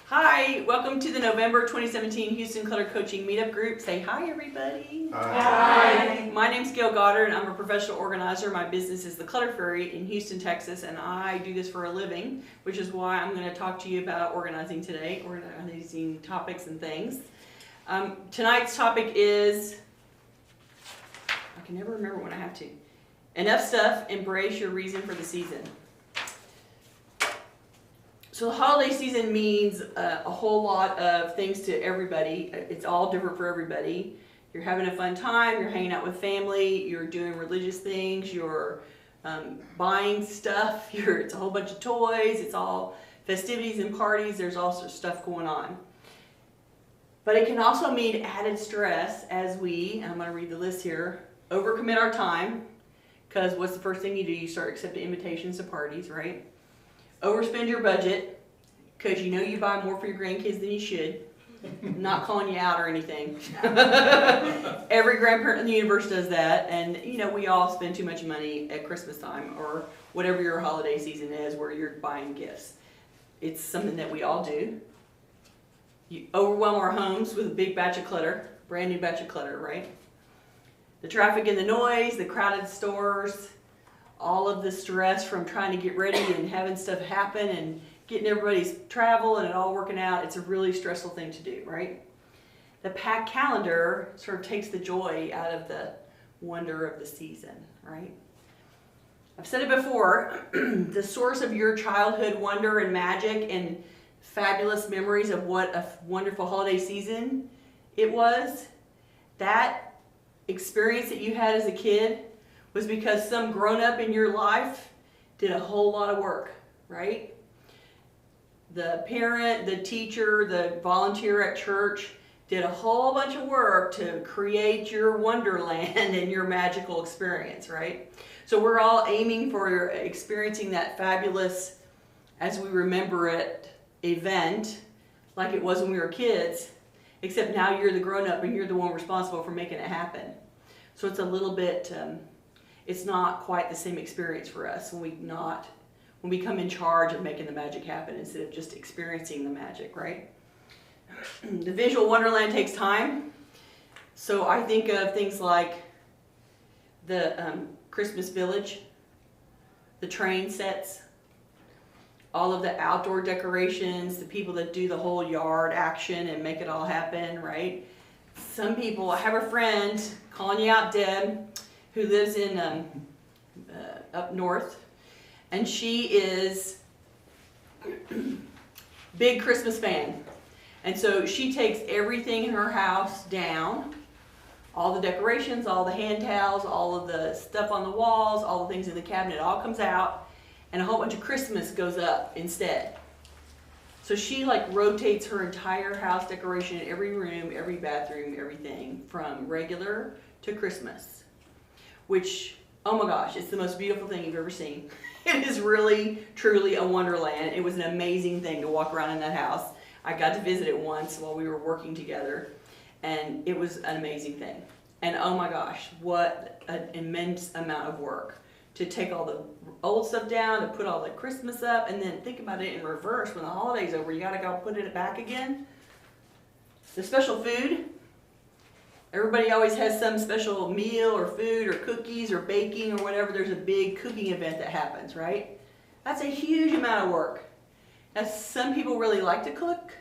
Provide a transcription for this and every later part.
Hi, welcome to the November 2017 Houston Clutter Coaching Meetup Group. Say hi, everybody. Hi. My name's Gayle Goddard, and I'm a professional organizer. My business is the Clutter Fairy in Houston, Texas, and I do this for a living, which is why I'm going to talk to you about organizing today, organizing topics and things. Tonight's topic is, I can never remember when I have to. Enough stuff, embrace your reason for the season. So the holiday season means a whole lot of things to everybody. It's all different for everybody. You're having a fun time, you're hanging out with family, you're doing religious things, you're buying stuff, it's a whole bunch of toys, it's all festivities and parties, there's all sorts of stuff going on. But it can also mean added stress as we, and I'm going to read the list here, overcommit our time, because what's the first thing you do? You start accepting invitations to parties, right? Overspend your budget, because you know you buy more for your grandkids than you should. I'm not calling you out or anything. Every grandparent in the universe does that, and you know we all spend too much money at Christmas time or whatever your holiday season is where you're buying gifts. It's something that we all do. You overwhelm our homes with a big batch of clutter, brand new batch of clutter, right? The traffic and the noise, the crowded stores, all of the stress from trying to get ready and having stuff happen and getting everybody's travel and it all working out. It's a really stressful thing to do, right? The packed calendar sort of takes the joy out of the wonder of the season, right? I've said it before, the source of your childhood wonder and magic and fabulous memories of what a wonderful holiday season it was, that experience that you had as a kid was because some grown-up in your life did a whole lot of work, right? The parent, the teacher, the volunteer at church did a whole bunch of work to create your wonderland and your magical experience, right? So we're all aiming for experiencing that fabulous, as we remember it, event like it was when we were kids, except now you're the grown-up and you're the one responsible for making it happen. So it's a little bit, it's not quite the same experience for us when we come in charge of making the magic happen instead of just experiencing the magic, right? The visual wonderland takes time. So I think of things like the Christmas village, the train sets, all of the outdoor decorations, the people that do the whole yard action and make it all happen, right? Some people, I have a friend, calling you out, Deb, who lives in up north, and she is big Christmas fan, and so she takes everything in her house down, all the decorations, all the hand towels, all of the stuff on the walls, all the things in the cabinet, it all comes out, and a whole bunch of Christmas goes up instead. So she like rotates her entire house decoration, every room, every bathroom, everything from regular to Christmas. Which, oh my gosh, it's the most beautiful thing you've ever seen. It is really, truly a wonderland. It was an amazing thing to walk around in that house. I got to visit it once while we were working together, and it was an amazing thing. And oh my gosh, what an immense amount of work to take all the old stuff down, to put all the Christmas up, and then think about it in reverse. When the holiday's over, you gotta go put it back again. The special food. Everybody always has some special meal or food or cookies or baking or whatever. There's a big cooking event that happens, right? That's a huge amount of work. Now, some people really like to cook.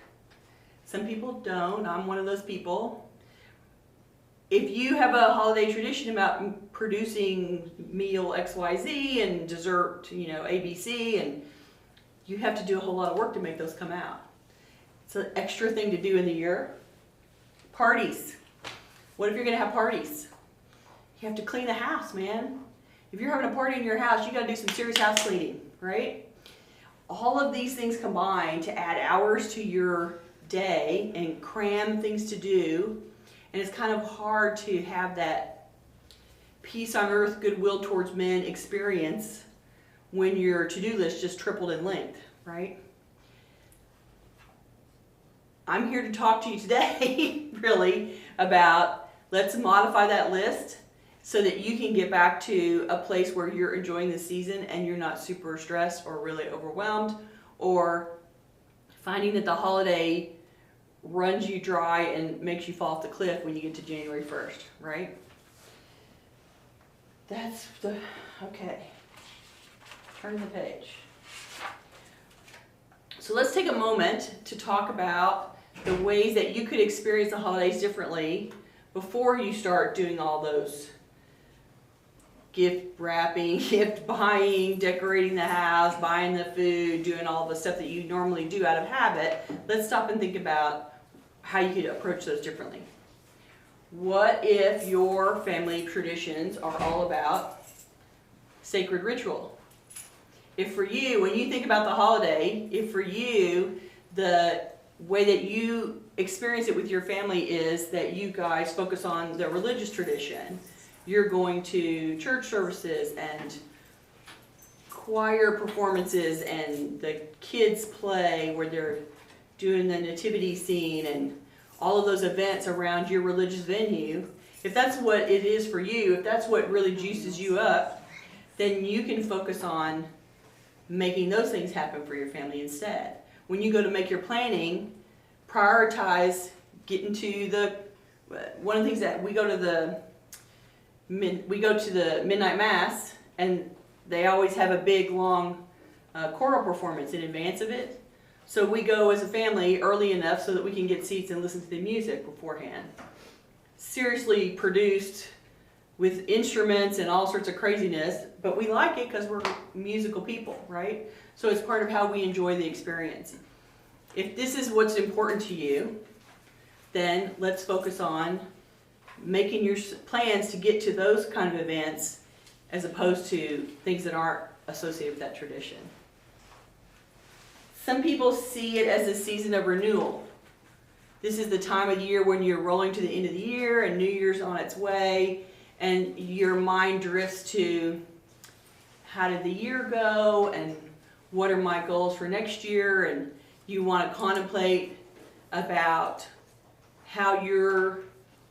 Some people don't. I'm one of those people. If you have a holiday tradition about producing meal XYZ and dessert, you know, ABC, and you have to do a whole lot of work to make those come out. It's an extra thing to do in the year. Parties. What if you're going to have parties? You have to clean the house, man. If you're having a party in your house, you got to do some serious house cleaning, right? All of these things combine to add hours to your day and cram things to do. And it's kind of hard to have that peace on earth, goodwill towards men experience when your to-do list just tripled in length, right? I'm here to talk to you today, really, about let's modify that list so that you can get back to a place where you're enjoying the season and you're not super stressed or really overwhelmed or finding that the holiday runs you dry and makes you fall off the cliff when you get to January 1st, right? Okay. Turn the page. So let's take a moment to talk about the ways that you could experience the holidays differently before you start doing all those gift wrapping, gift buying, decorating the house, buying the food, doing all the stuff that you normally do out of habit. Let's stop and think about how you could approach those differently. What if your family traditions are all about sacred ritual? If for you, when you think about the holiday, if for you, the way that you experience it with your family is that you guys focus on the religious tradition, you're going to church services and choir performances and the kids play where they're doing the nativity scene and all of those events around your religious venue, if that's what it is for you, if that's what really juices you up, then you can focus on making those things happen for your family instead. When you go to make your planning, prioritize getting to the, one of the things that we go to the midnight mass, and they always have a big long choral performance in advance of it. So we go as a family early enough so that we can get seats and listen to the music beforehand. Seriously produced with instruments and all sorts of craziness, but we like it because we're musical people, right? So it's part of how we enjoy the experience. If this is what's important to you, then let's focus on making your plans to get to those kind of events as opposed to things that aren't associated with that tradition. Some people see it as a season of renewal. This is the time of year when you're rolling to the end of the year and New Year's on its way, and your mind drifts to how did the year go and what are my goals for next year, and you want to contemplate about how your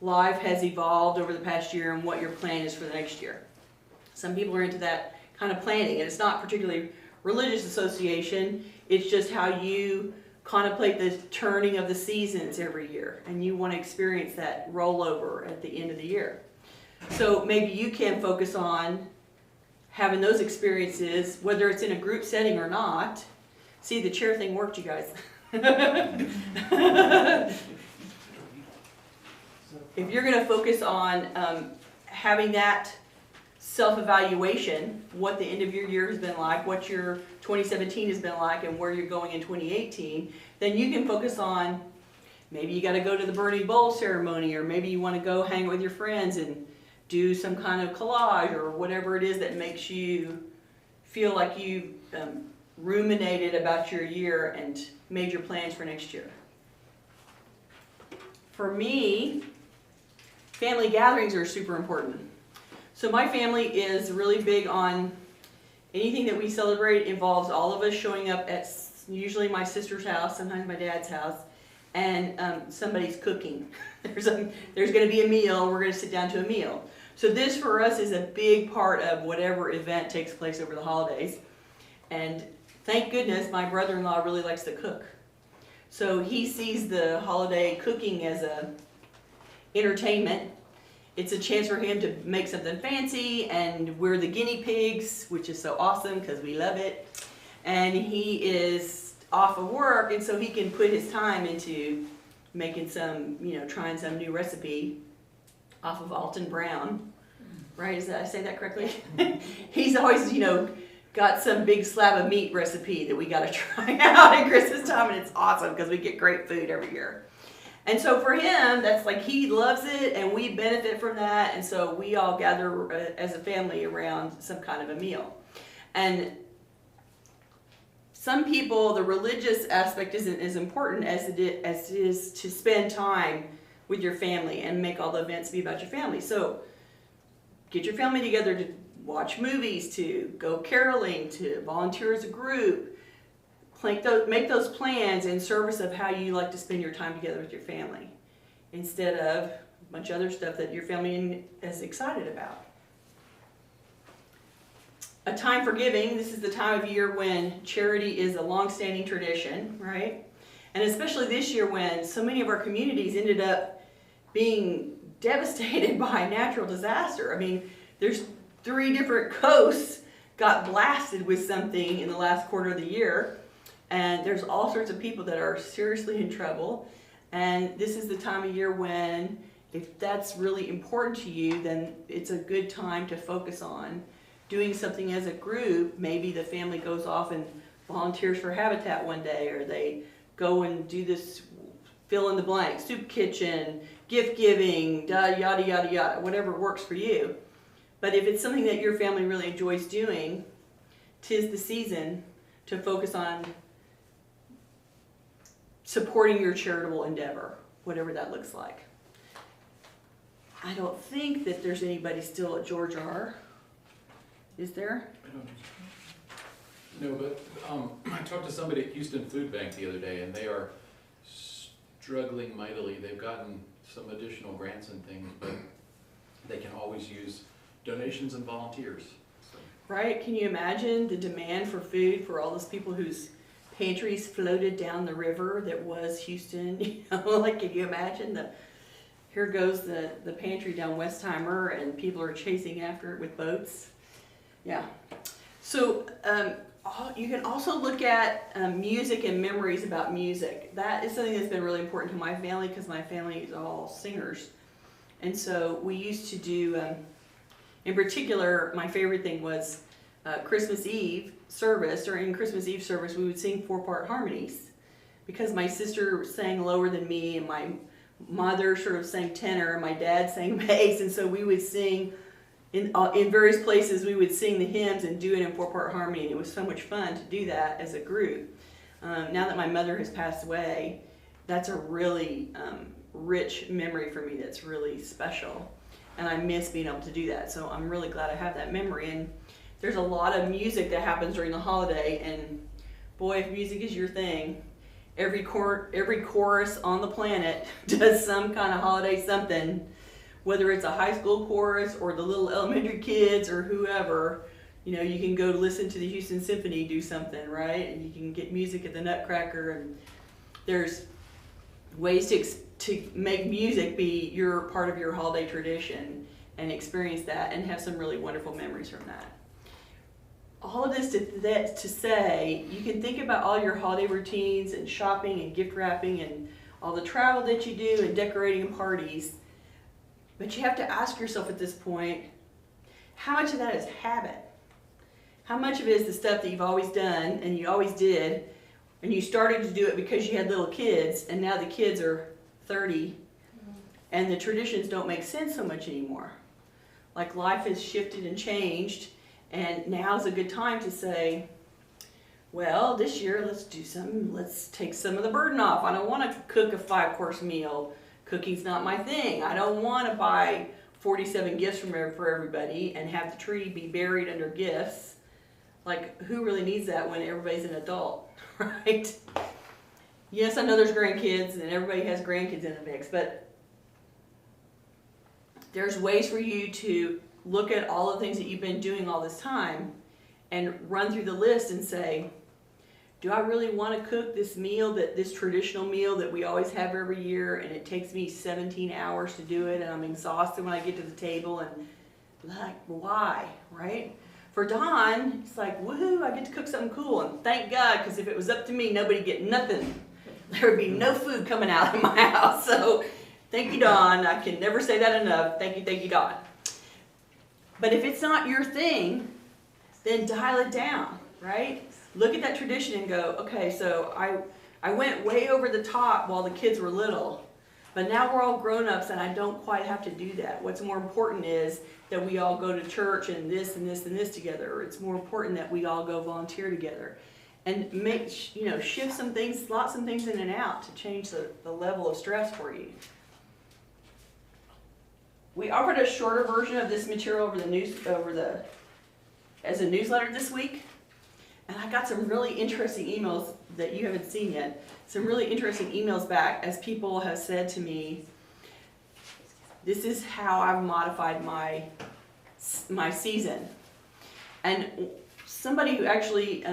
life has evolved over the past year and what your plan is for the next year. Some people are into that kind of planning, and it's not particularly religious association, it's just how you contemplate the turning of the seasons every year, and you want to experience that rollover at the end of the year. So maybe you can focus on having those experiences, whether it's in a group setting or not. See, the chair thing worked, you guys. If you're going to focus on having that self-evaluation, what the end of your year has been like, what your 2017 has been like, and where you're going in 2018, then you can focus on, maybe you got to go to the burning bowl ceremony, or maybe you want to go hang with your friends and do some kind of collage, or whatever it is that makes you feel like you ruminated about your year and made your plans for next year. For me, family gatherings are super important. So my family is really big on anything that we celebrate involves all of us showing up at usually my sister's house, sometimes my dad's house, and somebody's cooking. There's going to be a meal, we're going to sit down to a meal. So this for us is a big part of whatever event takes place over the holidays. And thank goodness my brother-in-law really likes to cook. So he sees the holiday cooking as a entertainment. It's a chance for him to make something fancy, and we're the guinea pigs, which is so awesome because we love it. And he is off of work, and so he can put his time into making some, trying some new recipe off of Alton Brown. Right? Did I say that correctly? He's always, got some big slab of meat recipe that we got to try out at Christmas time, and it's awesome because we get great food every year. And so for him, that's like he loves it, and we benefit from that, and so we all gather as a family around some kind of a meal. And some people, the religious aspect isn't as important as it is to spend time with your family and make all the events be about your family. So get your family together to watch movies, to go caroling, to volunteer as a group. Make those plans in service of how you like to spend your time together with your family, instead of a bunch of other stuff that your family is excited about. A time for giving. This is the time of year when charity is a long-standing tradition, right? And especially this year when so many of our communities ended up being devastated by natural disaster. I mean, there's 3 different coasts got blasted with something in the last quarter of the year. And there's all sorts of people that are seriously in trouble. And this is the time of year when, if that's really important to you, then it's a good time to focus on doing something as a group. Maybe the family goes off and volunteers for Habitat one day, or they go and do this fill in the blank, soup kitchen, gift giving, yada, yada, yada, whatever works for you. But if it's something that your family really enjoys doing, 'tis the season to focus on supporting your charitable endeavor, whatever that looks like. I don't think that there's anybody still at George R. Is there? I don't know, but I talked to somebody at Houston Food Bank the other day, and they are struggling mightily. They've gotten some additional grants and things, but they can always use donations and volunteers. So. Right? Can you imagine the demand for food for all those people whose pantries floated down the river that was Houston? You know, like, can you imagine here goes the pantry down Westheimer, and people are chasing after it with boats. Yeah. So you can also look at music and memories about music. That is something that's been really important to my family, because my family is all singers. And so we used to do, in particular, my favorite thing was Christmas Eve service. During Christmas Eve service, we would sing 4-part harmonies, because my sister sang lower than me, and my mother sort of sang tenor, and my dad sang bass, and so we would sing in various places. We would sing the hymns and do it in 4-part harmony, and it was so much fun to do that as a group. Now that my mother has passed away, that's a really rich memory for me that's really special, and I miss being able to do that, so I'm really glad I have that memory. And there's a lot of music that happens during the holiday, and boy, if music is your thing, every chorus on the planet does some kind of holiday something, whether it's a high school chorus or the little elementary kids or whoever. You know, you can go to listen to the Houston Symphony do something, right? And you can get music at the Nutcracker, and there's ways to make music be your part of your holiday tradition and experience that and have some really wonderful memories from that. All of this to say, you can think about all your holiday routines and shopping and gift wrapping and all the travel that you do and decorating and parties, but you have to ask yourself at this point, how much of that is habit? How much of it is the stuff that you've always done and you always did, and you started to do it because you had little kids, and now the kids are 30 and the traditions don't make sense so much anymore? Like, life has shifted and changed, and now's a good time to say, well, this year let's take some of the burden off. I don't want to cook a 5-course meal. Cooking's not my thing. I don't want to buy 47 gifts for everybody and have the tree be buried under gifts. Like, who really needs that when everybody's an adult, right? Yes, I know there's grandkids and everybody has grandkids in the mix, but there's ways for you to look at all the things that you've been doing all this time and run through the list and say, do I really want to cook this meal, this traditional meal that we always have every year, and it takes me 17 hours to do it, and I'm exhausted when I get to the table, and like, why, right? For Dawn, it's like, woohoo, I get to cook something cool, and thank God, because if it was up to me, nobody'd get nothing. There would be no food coming out of my house, so thank you, Dawn. I can never say that enough. Thank you, Dawn. But if it's not your thing, then dial it down, right? Look at that tradition and go, okay, so I went way over the top while the kids were little, but now we're all grown-ups and I don't quite have to do that. What's more important is that we all go to church and this and this and this together, or it's more important that we all go volunteer together. And shift some things, slot some things in and out to change the level of stress for you. We offered a shorter version of this material as a newsletter this week. And I got some really interesting emails that you haven't seen yet. Some really interesting emails back as people have said to me, this is how I've modified my season. And somebody who actually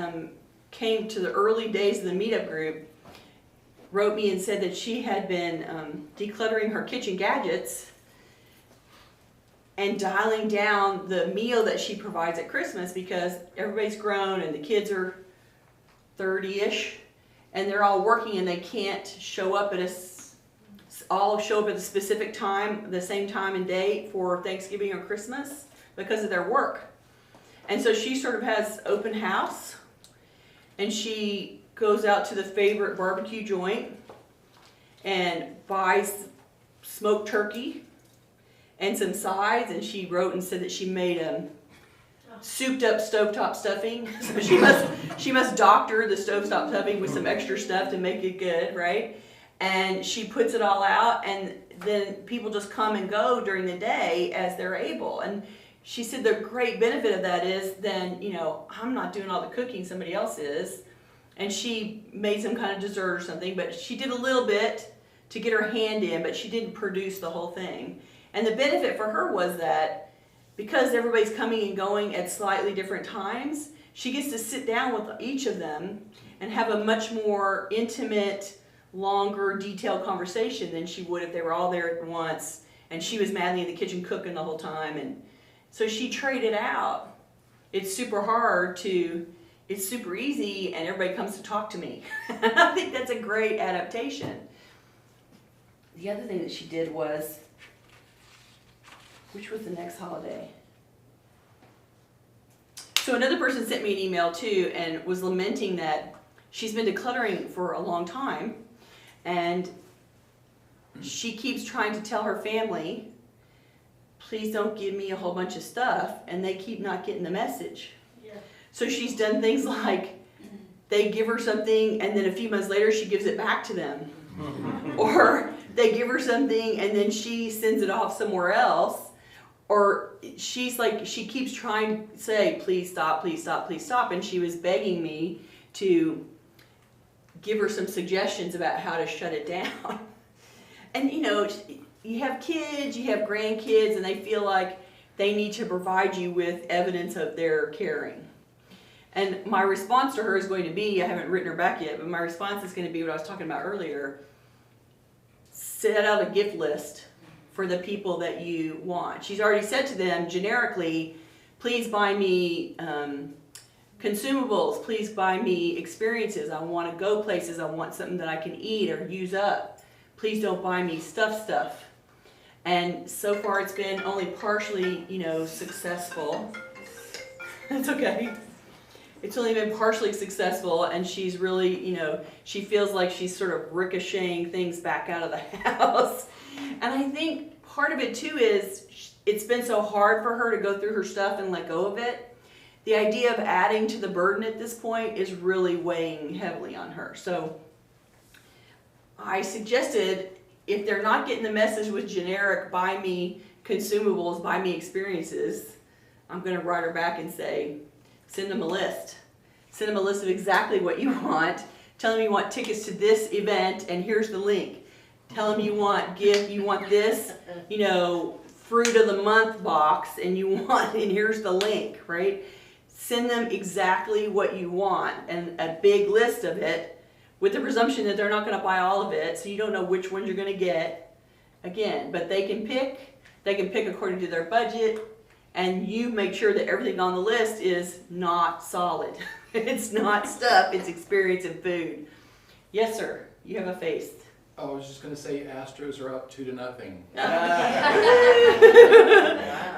came to the early days of the Meetup group wrote me and said that she had been decluttering her kitchen gadgets and dialing down the meal that she provides at Christmas because everybody's grown and the kids are 30-ish and they're all working and they can't show up at all show up at a specific time, the same time and date for Thanksgiving or Christmas because of their work. And so she sort of has open house and she goes out to the favorite barbecue joint and buys smoked turkey and some sides, and she wrote and said that she made souped up stovetop stuffing. So she must doctor the stovetop stuffing with some extra stuff to make it good, right? And she puts it all out, and then people just come and go during the day as they're able. And she said the great benefit of that is then, you know, I'm not doing all the cooking, somebody else is. And she made some kind of dessert or something, but she did a little bit to get her hand in, but she didn't produce the whole thing. And the benefit for her was that because everybody's coming and going at slightly different times, she gets to sit down with each of them and have a much more intimate, longer, detailed conversation than she would if they were all there at once and she was madly in the kitchen cooking the whole time. And so she traded out. It's super hard to, it's super easy and everybody comes to talk to me. I think that's a great adaptation. The other thing that she did was, which was the next holiday? So another person sent me an email too and was lamenting that she's been decluttering for a long time and she keeps trying to tell her family, please don't give me a whole bunch of stuff, and they keep not getting the message. Yeah. So she's done things like they give her something and then a few months later she gives it back to them. Or they give her something and then she sends it off somewhere else. Or she's like, she keeps trying to say, please stop, please stop, please stop. And she was begging me to give her some suggestions about how to shut it down. And you know, you have kids, you have grandkids, and they feel like they need to provide you with evidence of their caring. And my response to her is going to be, I haven't written her back yet, but my response is going to be what I was talking about earlier. Set out a gift list for the people that you want. She's already said to them generically, please buy me consumables, please buy me experiences. I want to go places, I want something that I can eat or use up. Please don't buy me stuff. And so far it's been only partially, you know, successful. It's okay. It's only been partially successful, and she's really, you know, she feels like she's sort of ricocheting things back out of the house. And I think part of it too is it's been so hard for her to go through her stuff and let go of it. The idea of adding to the burden at this point is really weighing heavily on her. So I suggested, if they're not getting the message with generic buy me consumables, buy me experiences, I'm going to write her back and say, send them a list. Send them a list of exactly what you want. Tell them you want tickets to this event and here's the link. Tell them you want this, you know, fruit of the month box and here's the link, right? Send them exactly what you want and a big list of it with the presumption that they're not going to buy all of it, so you don't know which ones you're going to get. Again, but they can pick according to their budget, and you make sure that everything on the list is not solid. It's not stuff, it's experience and food. Yes, sir, you have a face. Oh, I was just going to say Astros are up 2-0.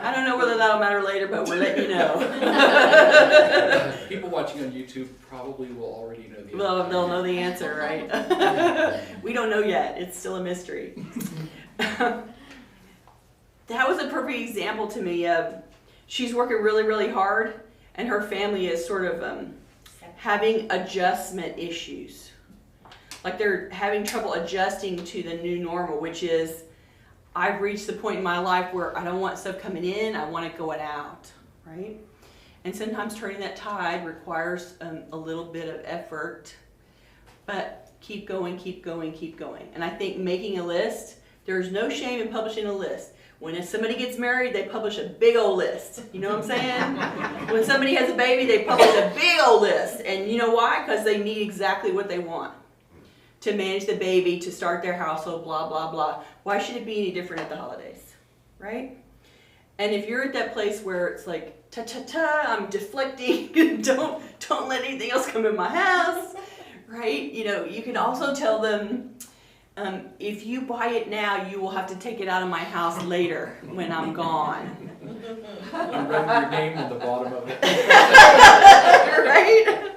I don't know whether that'll matter later, but we'll let you know. People watching on YouTube probably will already know the answer. Well, they'll know the answer, right? We don't know yet. It's still a mystery. That was a perfect example to me of she's working really, really hard, and her family is sort of having adjustment issues. Like they're having trouble adjusting to the new normal, which is I've reached the point in my life where I don't want stuff coming in, I want it going out, right? And sometimes turning that tide requires a little bit of effort, but keep going, keep going, keep going. And I think making a list, there's no shame in publishing a list. When somebody gets married, they publish a big old list. You know what I'm saying? When somebody has a baby, they publish a big old list. And you know why? Because they need exactly what they want. to manage the baby, to start their household, blah, blah, blah. Why should it be any different at the holidays, right? And if you're at that place where it's like, ta-ta-ta, I'm deflecting, don't let anything else come in my house, right? You know, you can also tell them, if you buy it now, you will have to take it out of my house later when I'm gone. I'm writing your name on the bottom of it. Right?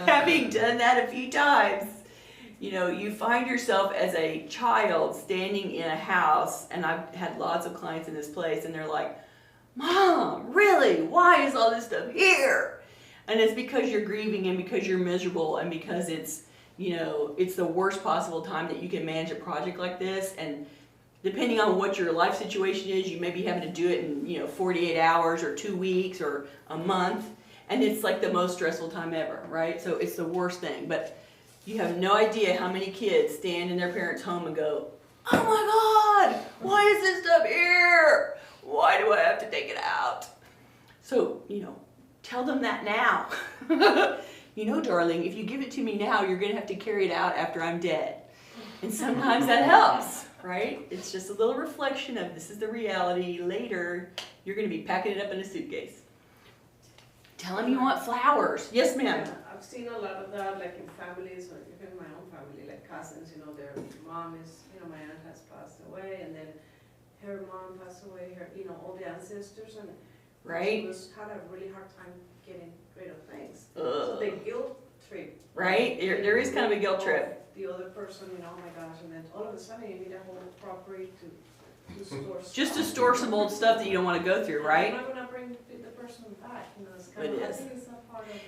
Having done that a few times, you know, you find yourself as a child standing in a house, and I've had lots of clients in this place, and they're like, Mom, really? Why is all this stuff here? And it's because you're grieving and because you're miserable and because it's, you know, it's the worst possible time that you can manage a project like this. And depending on what your life situation is, you may be having to do it in, you know, 48 hours or 2 weeks or a month. And it's like the most stressful time ever, right? So it's the worst thing. But you have no idea how many kids stand in their parents' home and go, oh my God, why is this stuff here? Why do I have to take it out? So, you know, tell them that now. You know, darling, if you give it to me now, you're going to have to carry it out after I'm dead. And sometimes that helps, right? It's just a little reflection of this is the reality. Later, you're going to be packing it up in a suitcase. Tell them you want flowers. Yes, ma'am. Yeah, I've seen a lot of that, like in families, or even my own family, like cousins, you know, their mom is, you know, my aunt has passed away, and then her mom passed away, her, you know, all the ancestors, and right, she was had a really hard time getting rid of things. So they guilt trip. Right, there is kind of a guilt trip. The other person, you know, oh my gosh, and then all of a sudden you need a whole property to store stuff. Just to store some old stuff that you don't want to go through, right? You're not gonna bring the person back, you know, it's kind It of, is. I think it's not part of it.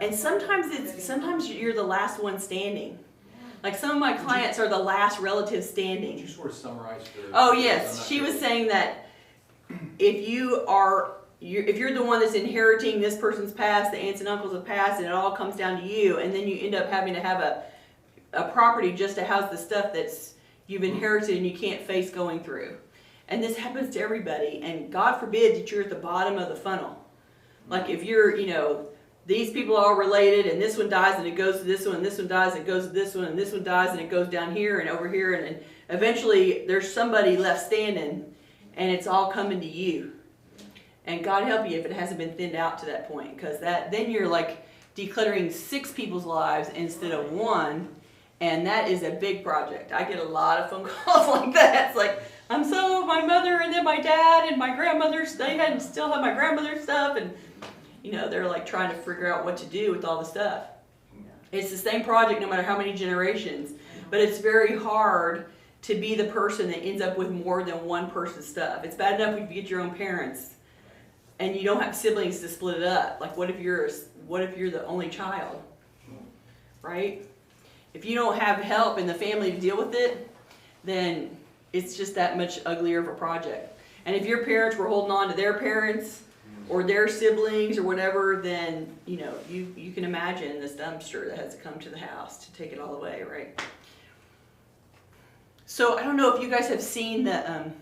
And sometimes you're the last one standing. Like some of my clients are the last relative Did standing. you sort of summarize the... Oh I'm yes, not she sure. was saying that if you're the one that's inheriting this person's past, the aunts and uncles have passed, and it all comes down to you, and then you end up having to have a property just to house the stuff that's you've inherited and you can't face going through. And this happens to everybody, and God forbid that you're at the bottom of the funnel. Like if you're, you know, these people are all related, and this one dies and it goes to this one, and this one dies and it goes to this one, and this one dies and it goes down here and over here, and eventually there's somebody left standing, and it's all coming to you. And God help you if it hasn't been thinned out to that point, because then you're like decluttering 6 people's lives instead of 1, and that is a big project. I get a lot of phone calls like that. It's like, my mother and then my dad and my grandmother's, they still have my grandmother's stuff, and you know, they're like trying to figure out what to do with all the stuff. It's the same project no matter how many generations, but it's very hard to be the person that ends up with more than one person's stuff. It's bad enough if you get your own parents and you don't have siblings to split it up. Like what if you're the only child, right? If you don't have help in the family to deal with it, then it's just that much uglier of a project. And if your parents were holding on to their parents or their siblings or whatever, then you know you can imagine this dumpster that has to come to the house to take it all away, right? So I don't know if you guys have seen the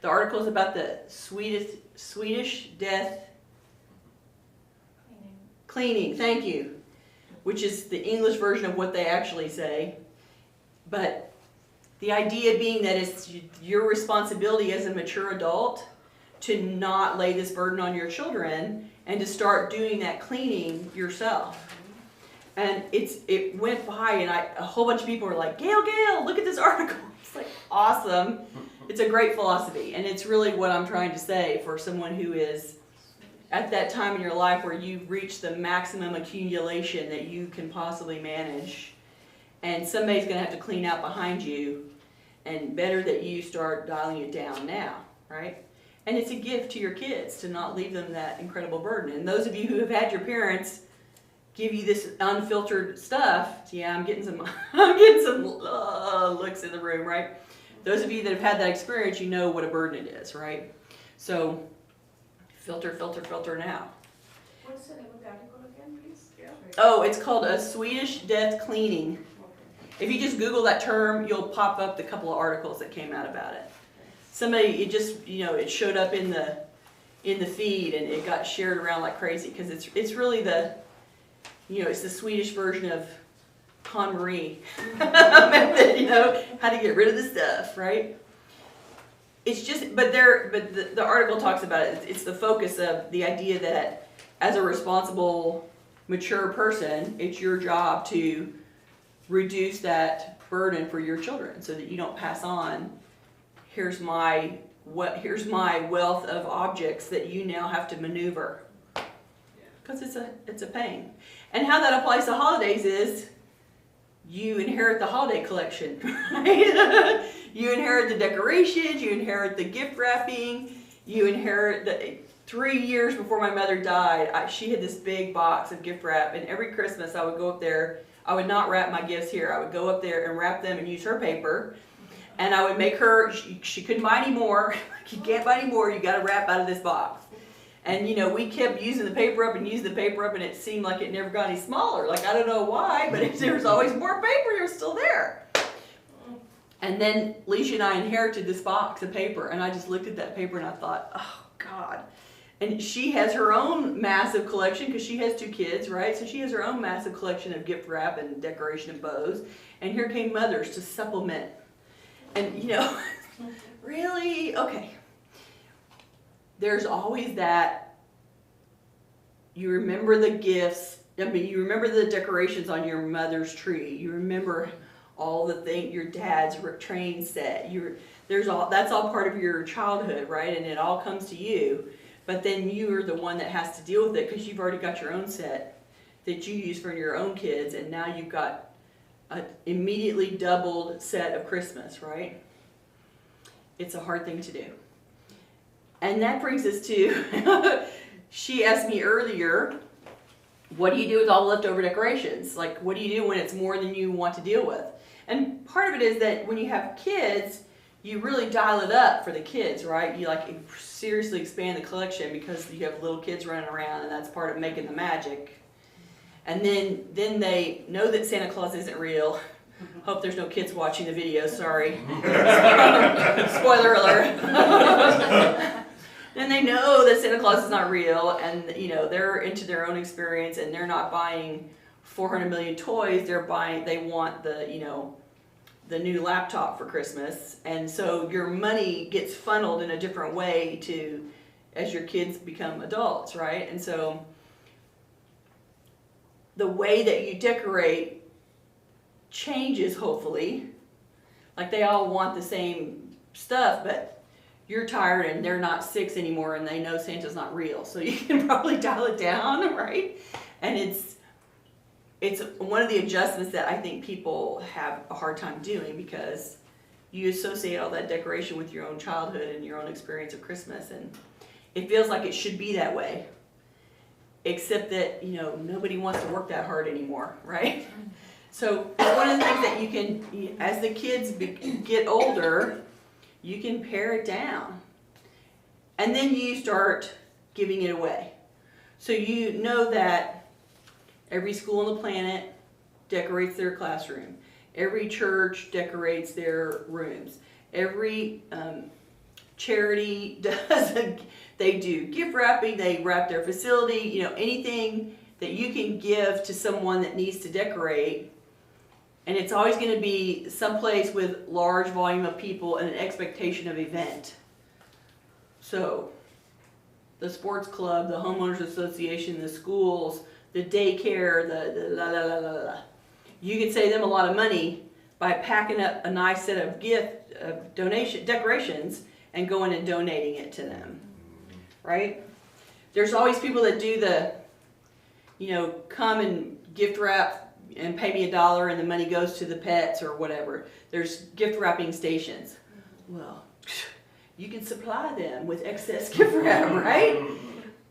articles about the Swedish death cleaning. Thank you, which is the English version of what they actually say, but the idea being that it's your responsibility as a mature adult to not lay this burden on your children and to start doing that cleaning yourself. And it went by, and a whole bunch of people were like, Gayle, look at this article. It's like, awesome. It's a great philosophy, and it's really what I'm trying to say for someone who is at that time in your life where you've reached the maximum accumulation that you can possibly manage, and somebody's going to have to clean out behind you, and better that you start dialing it down now, right? And it's a gift to your kids to not leave them that incredible burden. And those of you who have had your parents give you this unfiltered stuff, yeah, I'm getting some looks in the room, right? Those of you that have had that experience, you know what a burden it is, right? So filter now. What's the name of the article again, please? Yeah. Oh, it's called a Swedish death cleaning. If you just Google that term, you'll pop up the couple of articles that came out about it. Somebody, it just, you know, it showed up in the feed, and it got shared around like crazy, because it's really the, you know, it's the Swedish version of KonMari method, you know, how to get rid of the stuff, right? It's just, but the article talks about it. It's the focus of the idea that as a responsible, mature person, it's your job to reduce that burden for your children so that you don't pass on, here's my wealth of objects that you now have to maneuver. Because it's a pain. And how that applies to holidays is you inherit the holiday collection, right? You inherit the decorations, you inherit the gift wrapping, you inherit the 3 years before my mother died, she had this big box of gift wrap, and every Christmas I would go up there. I would not wrap my gifts here. I would go up there and wrap them and use her paper, and I would make her, she couldn't buy any more. You can't buy any more, you gotta wrap out of this box. And you know, we kept using the paper up and using the paper up, and it seemed like it never got any smaller. Like, I don't know why, but there was always more paper, you're still there. And then Leisha and I inherited this box of paper, and I just looked at that paper and I thought, oh God. And she has her own massive collection because she has 2 kids, right? So she has her own massive collection of gift wrap and decoration and bows. And here came mothers to supplement. And you know, really? Okay. There's always that, you remember the gifts, I mean, you remember the decorations on your mother's tree. You remember all the things, your dad's train set. That's all part of your childhood, right? And it all comes to you. But then you're the one that has to deal with it because you've already got your own set that you use for your own kids, and now you've got an immediately doubled set of Christmas, right? It's a hard thing to do. And that brings us to, she asked me earlier, what do you do with all the leftover decorations? Like, what do you do when it's more than you want to deal with? And part of it is that when you have kids, you really dial it up for the kids, right? You like seriously expand the collection because you have little kids running around, and that's part of making the magic. And then they know that Santa Claus isn't real. Hope there's no kids watching the video, sorry. Spoiler alert. Then they know that Santa Claus is not real, and you know, they're into their own experience, and they're not buying 400 million toys. They want the, you know, the new laptop for Christmas. And so your money gets funneled in a different way as your kids become adults, right? And so the way that you decorate changes, hopefully. Like, they all want the same stuff, but you're tired and they're not 6 anymore and they know Santa's not real. So you can probably dial it down, right? And it's one of the adjustments that I think people have a hard time doing because you associate all that decoration with your own childhood and your own experience of Christmas, and it feels like it should be that way. Except that, you know, nobody wants to work that hard anymore, right? So it's one of the things that you can, as the kids get older, you can pare it down. And then you start giving it away. So you know that every school on the planet decorates their classroom. Every church decorates their rooms. Every charity does, they do gift wrapping, they wrap their facility, you know, anything that you can give to someone that needs to decorate. And it's always going to be someplace with large volume of people and an expectation of event. So the sports club, the homeowners association, the schools, the daycare, the la la la la la. You can save them a lot of money by packing up a nice set of decorations and going and donating it to them, right? There's always people that do the, you know, come and gift wrap and pay me $1 and the money goes to the pets or whatever. There's gift wrapping stations. Well, you can supply them with excess gift wrap, right?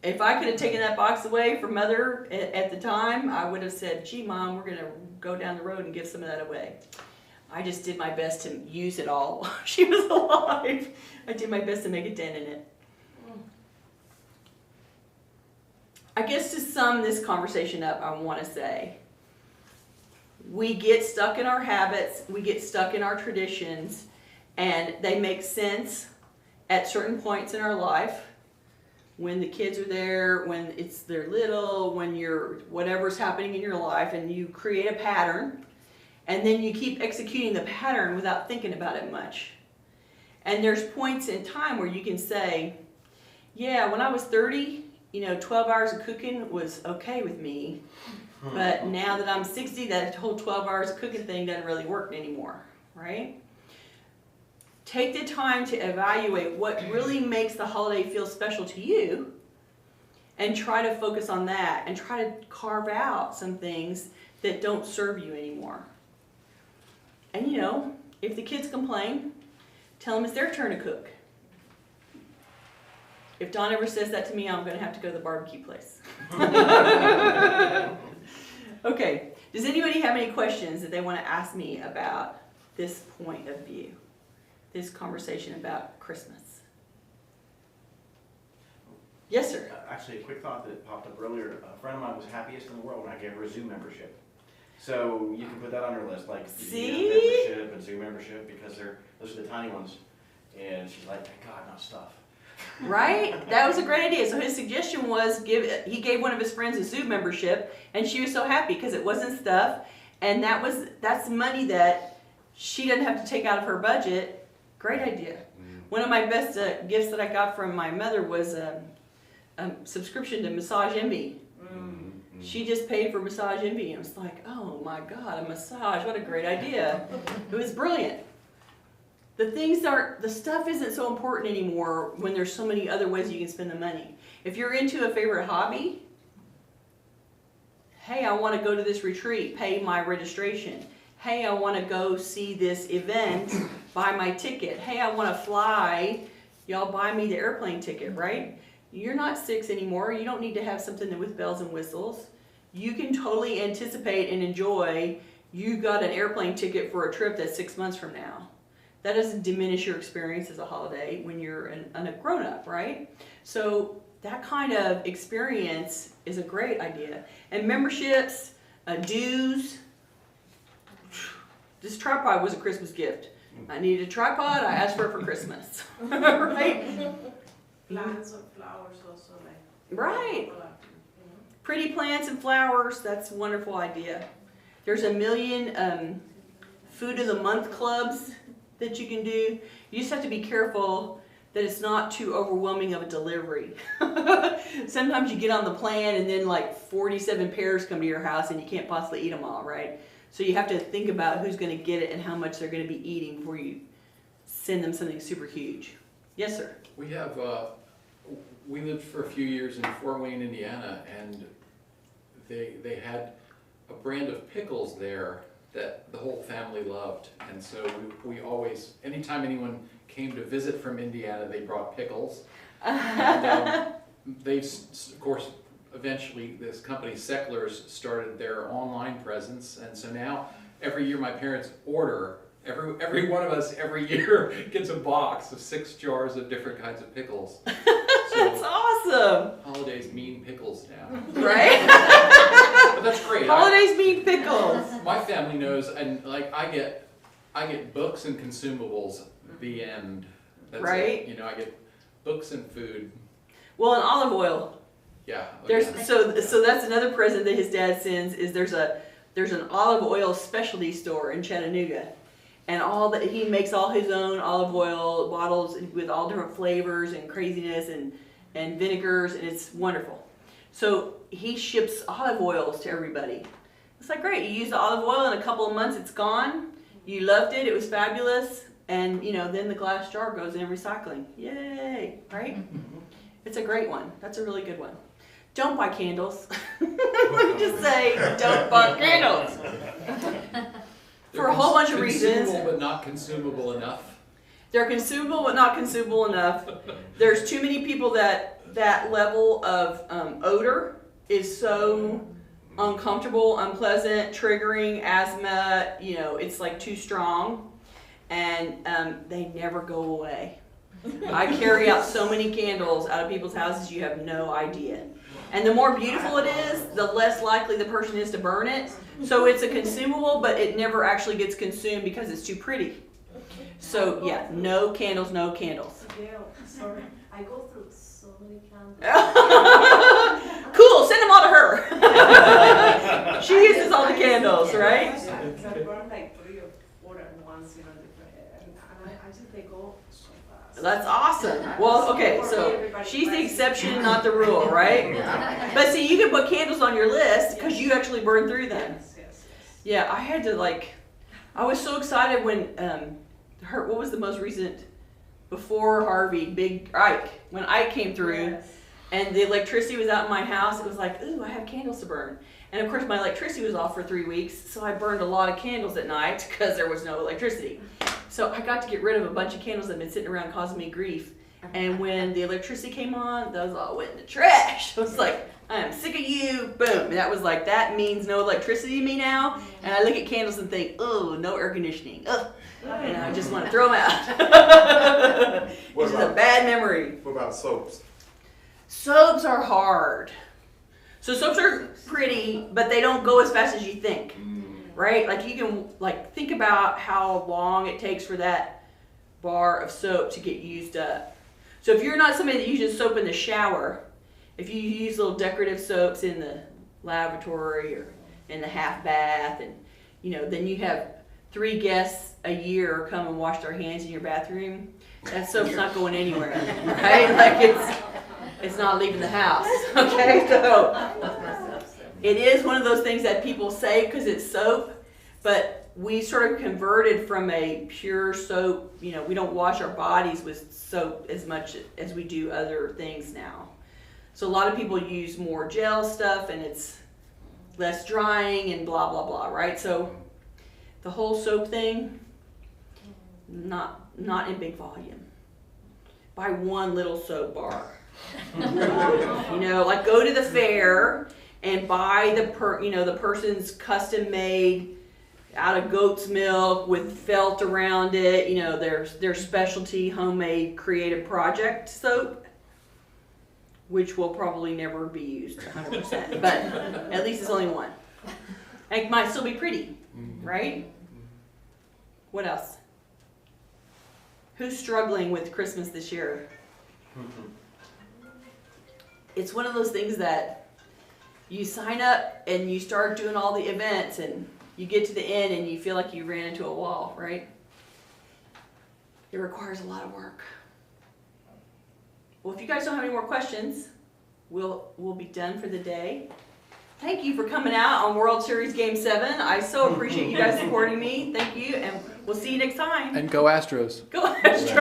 If I could have taken that box away from Mother at the time, I would have said, gee, Mom, we're going to go down the road and give some of that away. I just did my best to use it all while she was alive. I did my best to make a dent in it. I guess to sum this conversation up, I want to say, we get stuck in our habits, we get stuck in our traditions, and they make sense at certain points in our life. When the kids are there, when they're little, when you're, whatever's happening in your life, and you create a pattern, And then you keep executing the pattern without thinking about it much. And there's points in time where you can say, yeah, when I was 30, 12 hours of cooking was okay with me. But now that I'm 60, that whole 12 hours of cooking thing doesn't really work anymore, right? Take the time to evaluate what really makes the holiday feel special to you and try to focus on that and try to carve out some things that don't serve you anymore. And if the kids complain, tell them it's their turn to cook. If Don ever says that to me, I'm going to have to go to the barbecue place. Okay, does anybody have any questions that they want to ask me about this point of view, this conversation about Christmas? Yes, sir. Actually, a quick thought that popped up earlier. A friend of mine was happiest in the world when I gave her a Zoom membership. So you can put that on your list, like See? membership and Zoom membership, because those are the tiny ones. And she's like, thank God, not stuff. Right? That was a great idea. So his suggestion was he gave one of his friends a Zoom membership, and she was so happy because it wasn't stuff, and that's money that she doesn't have to take out of her budget. Great idea. One of my best gifts that I got from my mother was a subscription to Massage Envy. She just paid for Massage Envy, and it was like, oh my God, a massage, what a great idea. It was brilliant. The stuff isn't so important anymore when there's so many other ways you can spend the money. If you're into a favorite hobby, hey, I want to go to this retreat, pay my registration. Hey, I want to go see this event, buy my ticket. Hey, I want to fly, y'all buy me the airplane ticket, right? You're not 6 anymore. You don't need to have something with bells and whistles. You can totally anticipate and enjoy you got an airplane ticket for a trip that's 6 months from now. That doesn't diminish your experience as a holiday when you're a grown-up, right? So that kind of experience is a great idea. And memberships, dues. This tripod was a Christmas gift. I needed a tripod, I asked for it for Christmas. Right? Plants or flowers also, like. Right. Pretty plants and flowers, that's a wonderful idea. There's a million food of the month clubs that you can do. You just have to be careful that it's not too overwhelming of a delivery. Sometimes you get on the plan and then like 47 pears come to your house and you can't possibly eat them all, right? So you have to think about who's going to get it and how much they're going to be eating before you send them something super huge. Yes, sir. We have, we lived for a few years in Fort Wayne, Indiana, and they had a brand of pickles there that the whole family loved. And so we always, anytime anyone came to visit from Indiana, they brought pickles. And they've, of course, eventually this company, Secklers, started their online presence. And so now, every year my parents order, every one of us every year gets a box of 6 jars of different kinds of pickles. That's awesome. Holidays mean pickles now. Right? But that's great. Holidays mean pickles. My family knows, and like I get books and consumables. The end. That's Right. it. I get books and food. Well, and olive oil. Yeah. There's yeah. so that's another present that his dad sends. Is there's an olive oil specialty store in Chattanooga, and he makes all his own olive oil bottles with all different flavors and craziness and vinegars, and it's wonderful. So he ships olive oils to everybody. It's like great. You use the olive oil in a couple of months, it's gone. You loved it. It was fabulous. And then the glass jar goes in recycling. Yay, right? It's a great one. That's a really good one. Don't buy candles. Let me just say, don't buy candles. For a whole bunch of reasons. Consumable but not consumable enough. They're consumable but not consumable enough. There's too many people that level of odor is so uncomfortable, unpleasant, triggering, asthma, it's like too strong. And they never go away. I carry out so many candles out of people's houses, you have no idea. And the more beautiful it is, the less likely the person is to burn it. So it's a consumable, but it never actually gets consumed because it's too pretty. So yeah, no candles, no candles. Gayle, sorry, I go through so many candles. Cool, send them all to her. She uses all the candles, right? I burned like 3 or 4 at once, different, and I just, they go so fast. That's awesome. Well, okay, so she's the exception, not the rule, right? But see, you can put candles on your list because you actually burn through them. Yes. Yeah, I had to I was so excited when what was the most recent, before Harvey, Big Ike, when Ike came through. Yes. And the electricity was out in my house. It was like, ooh, I have candles to burn. And of course, my electricity was off for 3 weeks, so I burned a lot of candles at night because there was no electricity. So I got to get rid of a bunch of candles that had been sitting around causing me grief. And when the electricity came on, those all went in the trash. I was like, I am sick of you. Boom. And that was like, that means no electricity to me now. And I look at candles and think, oh, no air conditioning. Ugh. And I just want to throw them out. Which is a bad memory. What about soaps? Soaps are hard. So soaps are pretty, but they don't go as fast as you think, right? Like you can think about how long it takes for that bar of soap to get used up. So if you're not somebody that uses soap in the shower, if you use little decorative soaps in the lavatory or in the half bath, and then you have 3 guests a year come and wash their hands in your bathroom, that soap's not going anywhere, right? Like it's not leaving the house, okay? So it is one of those things that people say because it's soap, but we sort of converted from a pure soap, we don't wash our bodies with soap as much as we do other things now. So a lot of people use more gel stuff and it's less drying and blah, blah, blah, right? So the whole soap thing, not in big volume. Buy one little soap bar. Go to the fair and buy the person's custom made out of goat's milk with felt around it, their specialty homemade creative project soap, which will probably never be used 100%, but at least it's only one. It might still be pretty, right? What else? Who's struggling with Christmas this year? It's one of those things that you sign up and you start doing all the events and you get to the end and you feel like you ran into a wall, right? It requires a lot of work. Well, if you guys don't have any more questions, we'll be done for the day. Thank you for coming out on World Series Game 7. I so appreciate you guys supporting me. Thank you, and we'll see you next time. And go Astros. Go Astros!